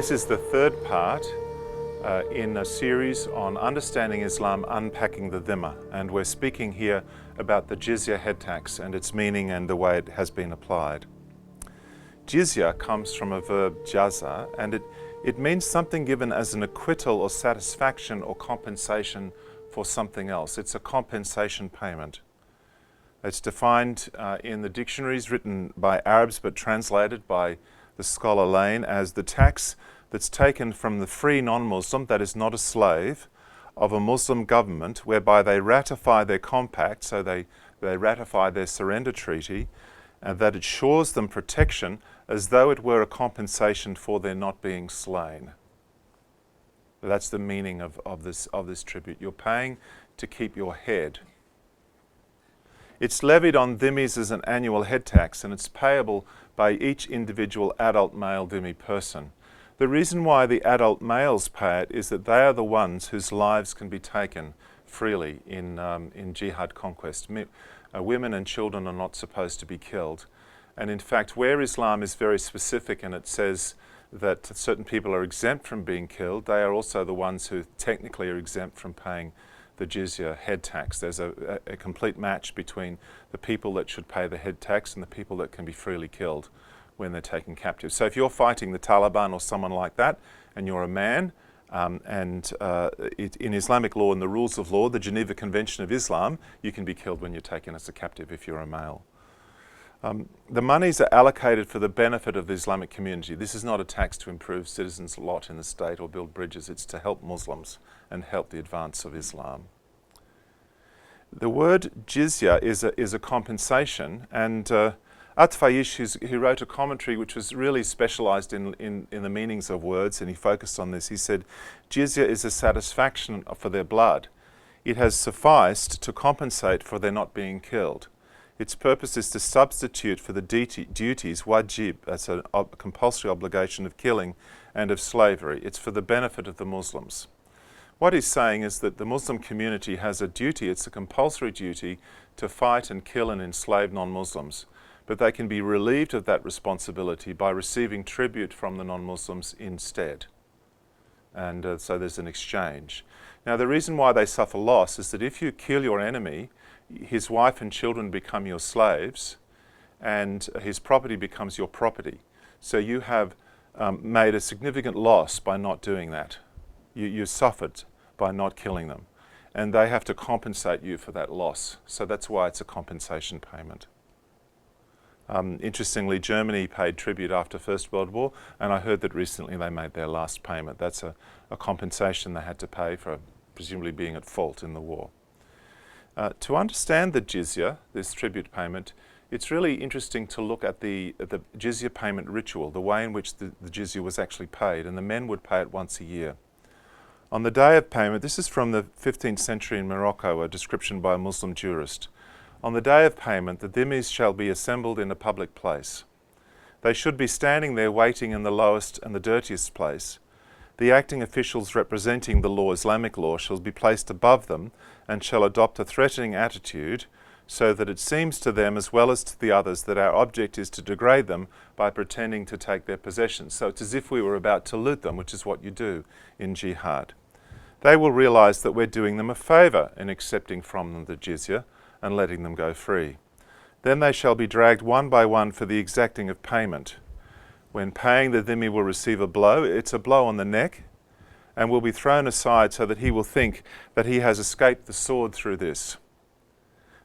This is the third part in a series on understanding Islam, unpacking the dhimma, and we're speaking here about the Jizya Head Tax and its meaning and the way it has been applied. Jizya comes from a verb jaza, and it means something given as an acquittal or satisfaction or compensation for something else. It's a compensation payment. It's defined in the dictionaries written by Arabs but translated by the scholar Lane as the tax that's taken from the free non-Muslim, that is not a slave, of a Muslim government whereby they ratify their compact, so they ratify their surrender treaty, and that it assures them protection as though it were a compensation for their not being slain. That's the meaning of this tribute. You're paying to keep your head. It's levied on dhimmis as an annual head tax, and it's payable by each individual adult male dhimmi person. The reason why the adult males pay it is that they are the ones whose lives can be taken freely in jihad conquest. Women and children are not supposed to be killed. And in fact, where Islam is very specific and it says that certain people are exempt from being killed, they are also the ones who technically are exempt from paying the Jizya head tax. There's a complete match between the people that should pay the head tax and the people that can be freely killed when they're taken captive. So if you're fighting the Taliban or someone like that and you're a man, in Islamic law and the rules of law, the Geneva Convention of Islam, you can be killed when you're taken as a captive if you're a male. The monies are allocated for the benefit of the Islamic community. This is not a tax to improve citizens' lot in the state or build bridges. It's to help Muslims and help the advance of Islam. The word jizya is a compensation, and Atfaish, who wrote a commentary which was really specialized in the meanings of words, and he focused on this. He said, jizya is a satisfaction for their blood. It has sufficed to compensate for their not being killed. Its purpose is to substitute for the duties, wajib, that's a compulsory obligation of killing and of slavery. It's for the benefit of the Muslims. What he's saying is that the Muslim community has a duty, it's a compulsory duty, to fight and kill and enslave non-Muslims. But they can be relieved of that responsibility by receiving tribute from the non-Muslims instead. And so there's an exchange. Now the reason why they suffer loss is that if you kill your enemy, his wife and children become your slaves, and his property becomes your property. So you have made a significant loss by not doing that. You suffered by not killing them, and they have to compensate you for that loss. So that's why it's a compensation payment. Interestingly, Germany paid tribute after First World War, and I heard that recently they made their last payment. That's a compensation they had to pay for presumably being at fault in the war. To understand the jizya, this tribute payment, it's really interesting to look at the jizya payment ritual, the way in which the jizya was actually paid, and the men would pay it once a year. On the day of payment, this is from the 15th century in Morocco, a description by a Muslim jurist. On the day of payment, the dhimmis shall be assembled in a public place. They should be standing there waiting in the lowest and the dirtiest place. The acting officials representing the law, Islamic law, shall be placed above them and shall adopt a threatening attitude so that it seems to them as well as to the others that our object is to degrade them by pretending to take their possessions. So it's as if we were about to loot them, which is what you do in jihad. They will realize that we're doing them a favor in accepting from them the jizya and letting them go free. Then they shall be dragged one by one for the exacting of payment. When paying, the dhimmi will receive a blow. It's a blow on the neck, and will be thrown aside so that he will think that he has escaped the sword through this.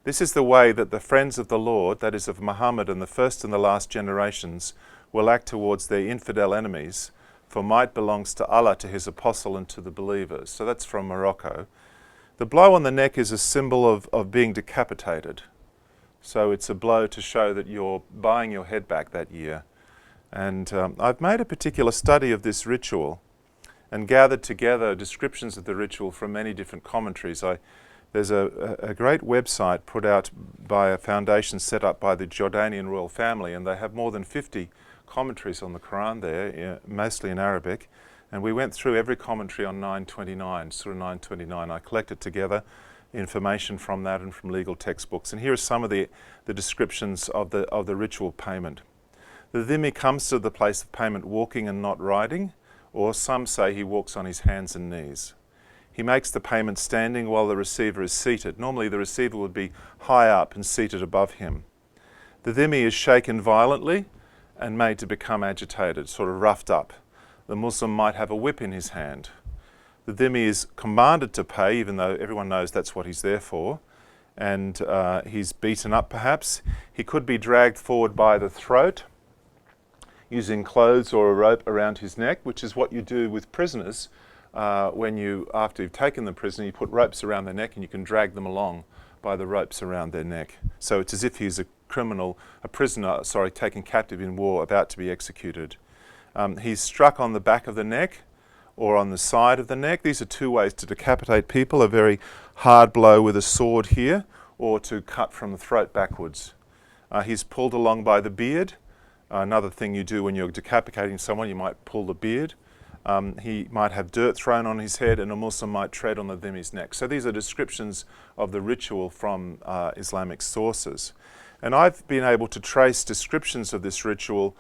This is the way that the friends of the Lord, that is of Muhammad and the first and the last generations, will act towards their infidel enemies, for might belongs to Allah, to his apostle, and to the believers. So that's from Morocco. The blow on the neck is a symbol of being decapitated. So it's a blow to show that you're buying your head back that year. And I've made a particular study of this ritual and gathered together descriptions of the ritual from many different commentaries. There's a great website put out by a foundation set up by the Jordanian royal family, and they have more than 50 commentaries on the Quran there, mostly in Arabic. And we went through every commentary on 929, Surah 929. I collected together information from that and from legal textbooks. And here are some of the descriptions of the ritual payment. The dhimmi comes to the place of payment walking and not riding, or some say he walks on his hands and knees. He makes the payment standing while the receiver is seated. Normally the receiver would be high up and seated above him. The dhimmi is shaken violently and made to become agitated, sort of roughed up. The Muslim might have a whip in his hand. The dhimmi is commanded to pay, even though everyone knows that's what he's there for, and he's beaten up perhaps. He could be dragged forward by the throat, using clothes or a rope around his neck, which is what you do with prisoners. After you've taken them prisoner, you put ropes around their neck and you can drag them along by the ropes around their neck. So it's as if he's a prisoner, taken captive in war, about to be executed. He's struck on the back of the neck or on the side of the neck. These are two ways to decapitate people: a very hard blow with a sword here, or to cut from the throat backwards. He's pulled along by the beard. Another thing you do when you're decapitating someone, you might pull the beard. He might have dirt thrown on his head, and a Muslim might tread on the dhimmi's neck. So these are descriptions of the ritual from Islamic sources. And I've been able to trace descriptions of this ritual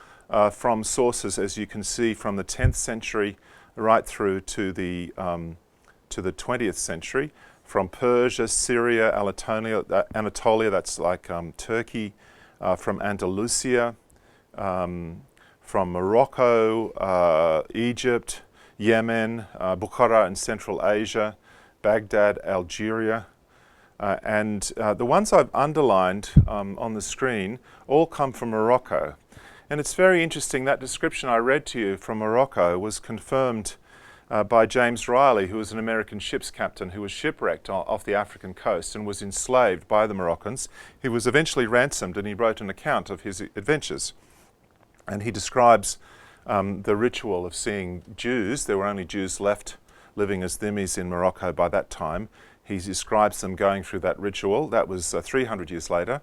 from sources, as you can see, from the 10th century right through to the 20th century, from Persia, Syria, Anatolia, that's like Turkey, from Andalusia, from Morocco, Egypt, Yemen, Bukhara in Central Asia, Baghdad, Algeria. And the ones I've underlined on the screen all come from Morocco. And it's very interesting, that description I read to you from Morocco was confirmed by James Riley, who was an American ship's captain who was shipwrecked off the African coast and was enslaved by the Moroccans. He was eventually ransomed, and he wrote an account of his adventures. And he describes the ritual of seeing Jews. There were only Jews left living as dhimmis in Morocco by that time. He describes them going through that ritual. That was 300 years later.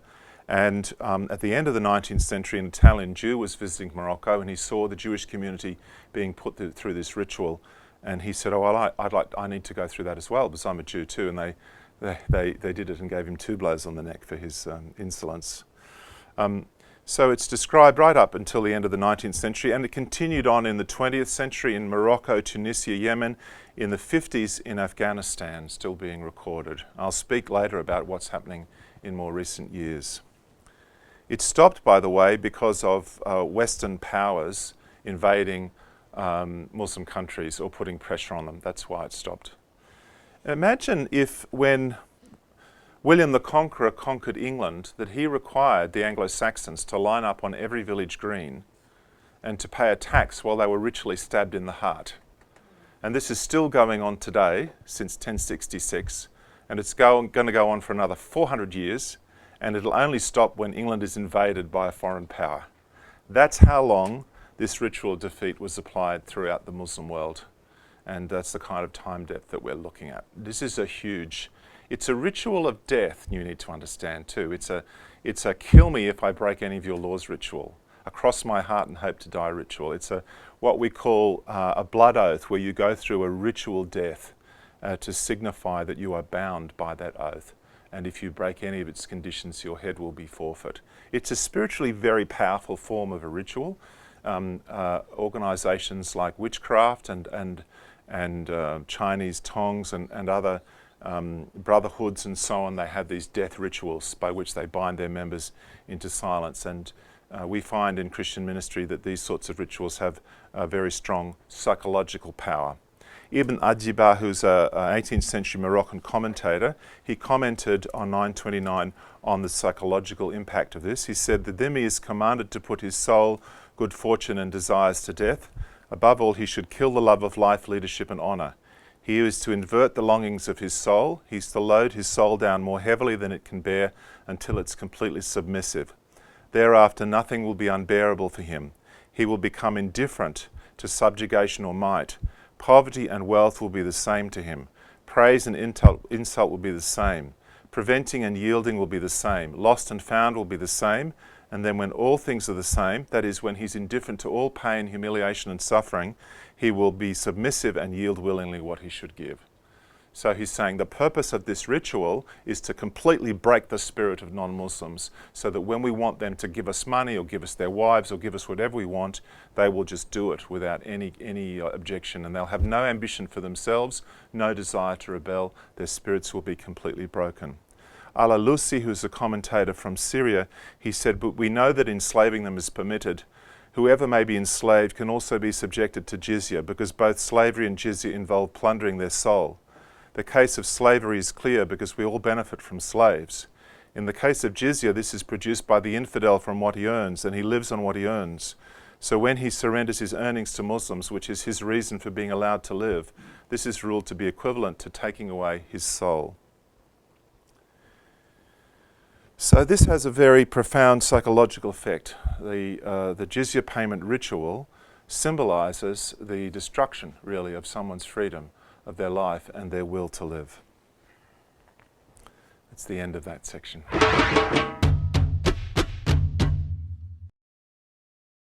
And at the end of the 19th century, an Italian Jew was visiting Morocco, and he saw the Jewish community being put through this ritual. And he said, "Oh, well, I need to go through that as well, because I'm a Jew too." And they did it and gave him 2 blows on the neck for his insolence. So it's described right up until the end of the 19th century, and it continued on in the 20th century in Morocco, Tunisia, Yemen, in the 50s in Afghanistan, still being recorded. I'll speak later about what's happening in more recent years. It stopped, by the way, because of Western powers invading Muslim countries or putting pressure on them. That's why it stopped. Imagine if, when William the Conqueror conquered England, that he required the Anglo-Saxons to line up on every village green and to pay a tax while they were ritually stabbed in the heart. And this is still going on today, since 1066, and it's going to go on for another 400 years, and it'll only stop when England is invaded by a foreign power. That's how long this ritual defeat was applied throughout the Muslim world. And that's the kind of time depth that we're looking at. This is it's a ritual of death, you need to understand too. It's a kill me if I break any of your laws ritual, a cross my heart and hope to die ritual. It's what we call a blood oath, where you go through a ritual death to signify that you are bound by that oath. And if you break any of its conditions, your head will be forfeit. It's a spiritually very powerful form of a ritual. Organisations like witchcraft and Chinese tongs and other brotherhoods and so on, they have these death rituals by which they bind their members into silence. And we find in Christian ministry that these sorts of rituals have a very strong psychological power. Ibn Ajibah, who's an 18th century Moroccan commentator, he commented on 929 on the psychological impact of this. He said, "The dhimmi is commanded to put his soul, good fortune and desires to death. Above all, he should kill the love of life, leadership and honour. He is to invert the longings of his soul. He's to load his soul down more heavily than it can bear until it's completely submissive. Thereafter, nothing will be unbearable for him. He will become indifferent to subjugation or might. Poverty and wealth will be the same to him. Praise and insult will be the same. Preventing and yielding will be the same. Lost and found will be the same. And then when all things are the same, that is, when he's indifferent to all pain, humiliation and suffering, he will be submissive and yield willingly what he should give." So he's saying the purpose of this ritual is to completely break the spirit of non-Muslims, so that when we want them to give us money or give us their wives or give us whatever we want, they will just do it without any objection, and they'll have no ambition for themselves, no desire to rebel. Their spirits will be completely broken. Al-Alusi, who's a commentator from Syria, he said, "But we know that enslaving them is permitted. Whoever may be enslaved can also be subjected to jizya, because both slavery and jizya involve plundering their soul. The case of slavery is clear because we all benefit from slaves. In the case of jizya, this is produced by the infidel from what he earns, and he lives on what he earns. So when he surrenders his earnings to Muslims, which is his reason for being allowed to live, this is ruled to be equivalent to taking away his soul." So this has a very profound psychological effect. The jizya payment ritual symbolizes the destruction, really, of someone's freedom, of their life and their will to live. That's the end of that section.